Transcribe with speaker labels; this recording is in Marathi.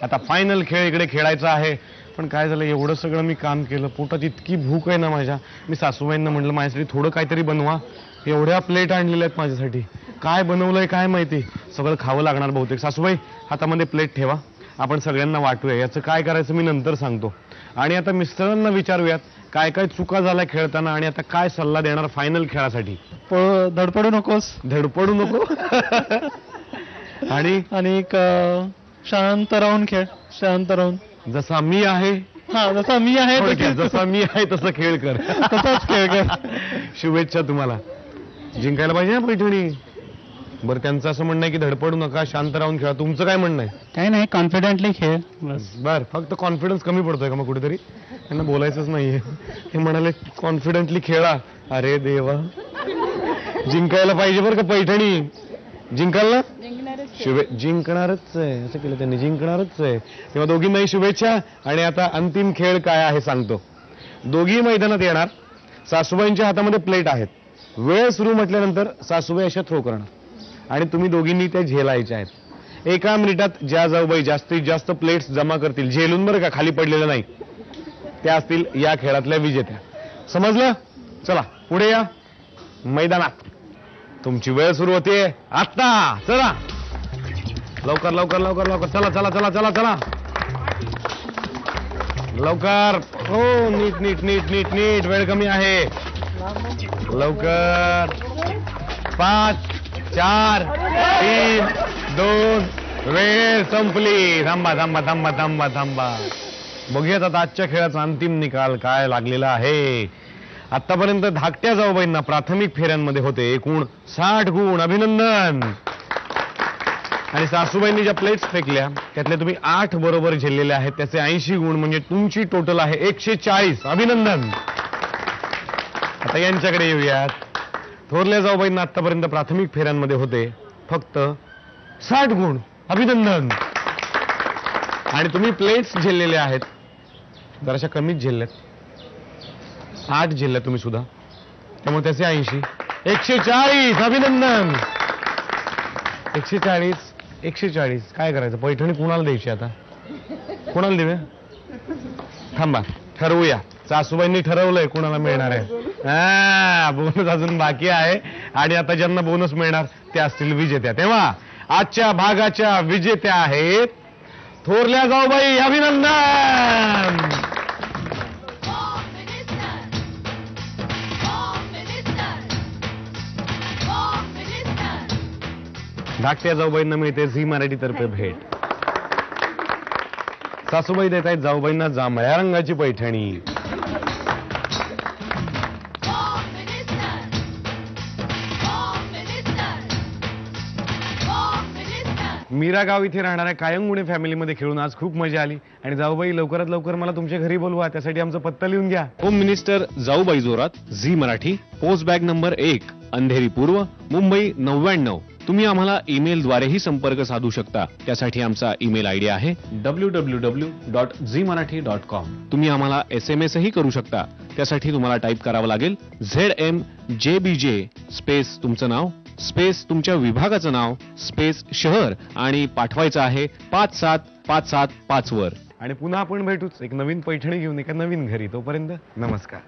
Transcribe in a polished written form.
Speaker 1: आता फायनल खेळ इकडे खेळायचा आहे. पण काय झालं, एवढं सगळं मी काम केलं, पोटात इतकी भूक आहे ना माझ्या. मी सासूबाईंना म्हटलं माझ्यासाठी थोडं काहीतरी बनवा. एवढ्या प्लेट आणलेल्या आहेत माझ्यासाठी. काय बनवलंय काय माहिती, सगळं खावं लागणार बहुतेक. सासूबाई हातामध्ये प्लेट ठेवा, आपण सगळ्यांना वाटूया. याचं काय करायचं मी नंतर सांगतो. आणि आता मिस्टरांना विचारूयात काय काय चुका झाल्या खेळताना आणि आता काय सल्ला देणार फायनल खेळासाठी.
Speaker 2: धडपडू नकोस.
Speaker 1: धडपडू नको. आणि
Speaker 2: शांत राहून खेळ, शांत राहून.
Speaker 1: जसा मी आहे,
Speaker 2: हा जसा मी आहे,
Speaker 1: जसा मी आहे तसं खेळ कर.
Speaker 2: तसाच खेळ कर.
Speaker 1: शुभेच्छा तुम्हाला. जिंकायला पाहिजे ना पैठणी. बरं, त्यांचं असं म्हणणं आहे की धडपडू नका, शांत राहून खेळा. तुमचं काय म्हणणं आहे?
Speaker 2: काही नाही, कॉन्फिडेंटली खेळ बस.
Speaker 1: बर, फक्त कॉन्फिडन्स कमी पडतोय का मग कुठेतरी? त्यांना बोलायचंच नाहीये. हे म्हणाले कॉन्फिडेंटली खेळा. अरे देवा, जिंकायला पाहिजे बरं का पैठणी. जिंकाल ना? जिंकणारच आहे असं केलं त्यांनी, जिंकणारच आहे. तेव्हा दोघींनाही शुभेच्छा. आणि आता अंतिम खेळ काय आहे सांगतो. दोघी मैदानात येणार. सासूबाईंच्या हातामध्ये प्लेट आहेत. वेळ सुरू म्हटल्यानंतर सासूबाई अशा थ्रो करणार आणि तुम्ही दोघींनी त्या झेलायच्या आहेत. 1 मिनिटात ज्या जाऊबाई जास्तीत जास्त प्लेट्स जमा करतील, झेलून बरं का, खाली पडलेलं नाही, त्या असतील या खेळातल्या विजेत्या. समजलं? चला पुढे या मैदानात. तुमची वेळ सुरू होते आता. चला लवकर लवकर लवकर लवकर. चला चला चला चला चला लवकर. हो, नीट नीट नीट नीट नीट, वेळ कमी आहे. लवकर. 5 4 3 2, वेळ संपली. थांबा थांबा थांबा थांबा थांबा. बघूयात आता आजच्या खेळाचा अंतिम निकाल काय लागलेला आहे. आतापर्यंत धाकट्या जाऊबाईंना प्राथमिक फेऱ्यांमध्ये होते एकूण 60 गुण. अभिनंदन. आणि सासूबाईंनी ज्या प्लेट्स फेकल्या त्यातले तुम्ही 8 बरोबर झेललेले आहेत, त्याचे 80 गुण, म्हणजे तुमची टोटल आहे 140. अभिनंदन. आता यांच्याकडे येऊयात. थोरल्या जाऊबाईंना आतापर्यंत प्राथमिक फेऱ्यांमध्ये होते फक्त 60 गुण. अभिनंदन. आणि तुम्ही प्लेट्स झेललेले आहेत जराशा कमीच झेलल्यात, 8 झेलल्या तुम्ही सुद्धा, त्यामुळे त्याचे 80. 140. अभिनंदन. 140. काय करायचं? पैठणी कुणाला द्यायची आता? कुणाला देऊया? थांबा, ठरवूया. सासूबाईंनी ठरवलंय कुणाला मिळणार आहे. बोनस अजून बाकी आहे. आणि आता ज्यांना बोनस मिळणार ते असतील विजेत्या. तेव्हा आजच्या भागाच्या विजेत्या आहेत थोरल्या जाऊबाई. अभिनंदन. धाकट्या जाऊबाईंना मिळते झी मराठी तर्फे भेट. सासूबाई देत आहेत जाऊबाईंना जांभळ्या रंगाची पैठणी. मीरा गाव इथे राहणाऱ्या कायंगुणे फॅमिलीमध्ये खेळून आज खूप मजा आली. आणि जाऊबाई लवकरात लवकर मला तुमच्या घरी बोलवा, त्यासाठी आमचा पत्ता लिहून घ्या.
Speaker 3: Home minister Jaubai Jorat, Zee Marathi, post bag number 1, Andheri पूर्व, मुंबई 99. तुम्ही आम्हाला ईमेलद्वारेही संपर्क साधू शकता. त्यासाठी आमचा ईमेल आयडी आहे www.zmarathi.com. तुम्ही आम्हाला SMS ही करू शकता. त्यासाठी तुम्हाला टाईप करावं लागेल ZMJBJ स्पेस तुमचं नाव स्पेस तुमच्या विभागाचं नाव स्पेस शहर आणि पाठवायचं आहे 57575 वर.
Speaker 1: आणि पुन्हा आपण भेटूच एक नवीन पैठणी घेऊन एका नवीन घरी. तोपर्यंत नमस्कार.